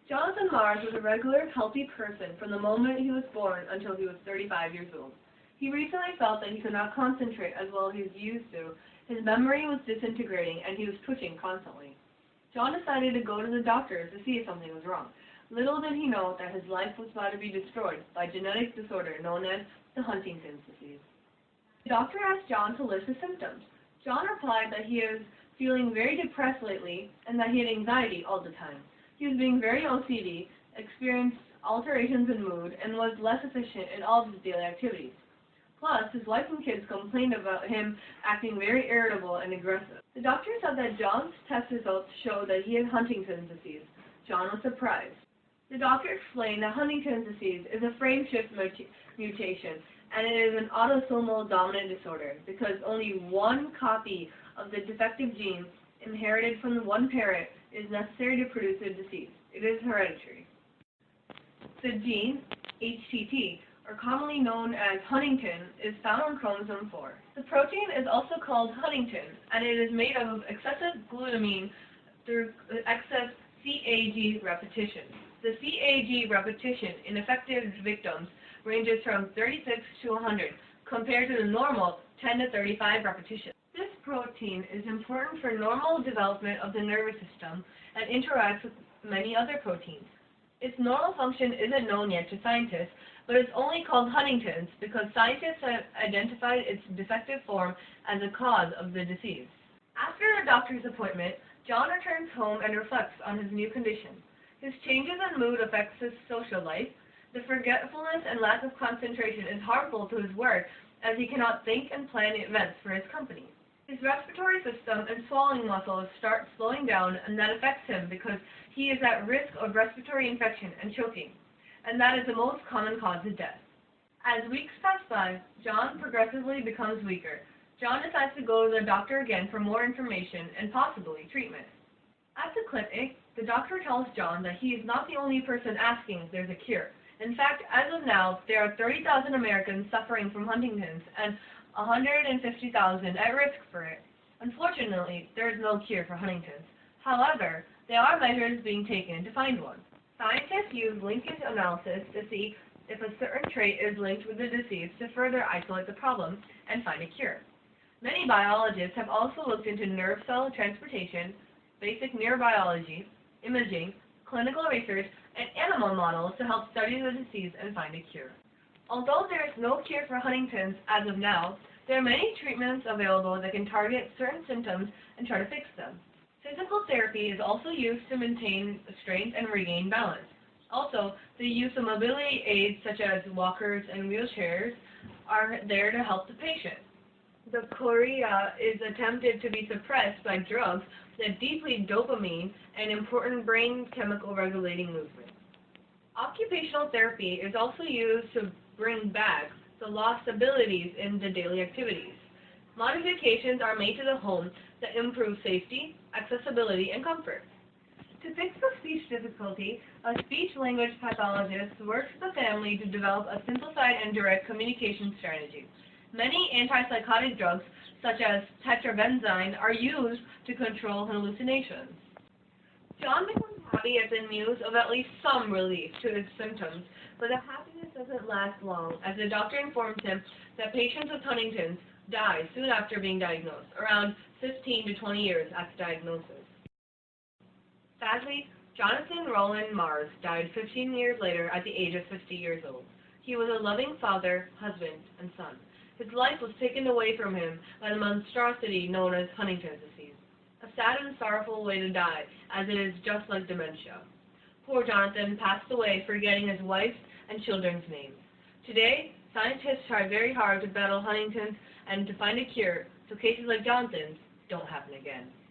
Jonathan Mars was a regular, healthy person from the moment he was born until he was 35 years old. He recently felt that he could not concentrate as well as he used to. His memory was disintegrating, and he was twitching constantly. John decided to go to the doctor to see if something was wrong. Little did he know that his life was about to be destroyed by a genetic disorder known as the Huntington's disease. The doctor asked John to list his symptoms. John replied that he was feeling very depressed lately and that he had anxiety all the time. He was being very OCD, experienced alterations in mood, and was less efficient in all of his daily activities. Plus, his wife and kids complained about him acting very irritable and aggressive. The doctor said that John's test results showed that he had Huntington's disease. John was surprised. The doctor explained that Huntington's disease is a frame shift mutation, and it is an autosomal dominant disorder because only one copy of the defective gene inherited from the one parent is necessary to produce the disease. It is hereditary. The gene, HTT, or commonly known as Huntington, is found on chromosome 4. The protein is also called Huntington, and it is made up of excessive glutamine through excess CAG repetition. The CAG repetition in affected victims ranges from 36 to 100, compared to the normal 10 to 35 repetitions. This protein is important for normal development of the nervous system and interacts with many other proteins. Its normal function isn't known yet to scientists, but it's only called Huntington's because scientists have identified its defective form as a cause of the disease. After the doctor's appointment, John returns home and reflects on his new condition. His changes in mood affects his social life. The forgetfulness and lack of concentration is harmful to his work as he cannot think and plan events for his company. His respiratory system and swallowing muscles start slowing down, and that affects him because he is at risk of respiratory infection and choking, and that is the most common cause of death. As weeks pass by, John progressively becomes weaker. John decides to go to the doctor again for more information and possibly treatment. At the clinic, the doctor tells John that he is not the only person asking if there's a cure. In fact, as of now, there are 30,000 Americans suffering from Huntington's and 150,000 at risk for it. Unfortunately, there is no cure for Huntington's. However, there are measures being taken to find one. Scientists use linkage analysis to see if a certain trait is linked with the disease to further isolate the problem and find a cure. Many biologists have also looked into nerve cell transportation, basic neurobiology, imaging, clinical research, and animal models to help study the disease and find a cure. Although there is no cure for Huntington's as of now, there are many treatments available that can target certain symptoms and try to fix them. Physical therapy is also used to maintain strength and regain balance. Also, the use of mobility aids such as walkers and wheelchairs are there to help the patient. The chorea is attempted to be suppressed by drugs that deplete dopamine, an important brain chemical regulating movement. Occupational therapy is also used to bring back the lost abilities in the daily activities. Modifications are made to the home that improve safety, accessibility, and comfort. To fix the speech difficulty, a speech-language pathologist works with the family to develop a simplified and direct communication strategy. Many antipsychotic drugs, such as tetrabenazine, are used to control hallucinations. John becomes happy at the news of at least some relief to his symptoms, but the happiness doesn't last long, as the doctor informs him that patients with Huntington's die soon after being diagnosed, around 15 to 20 years after diagnosis. Sadly, Jonathan Roland Mars died 15 years later at the age of 50 years old. He was a loving father, husband, and son. His life was taken away from him by the monstrosity known as Huntington's disease. A sad and sorrowful way to die, as it is just like dementia. Poor Jonathan passed away forgetting his wife's and children's names. Today, scientists try very hard to battle Huntington's and to find a cure so cases like Jonathan's don't happen again.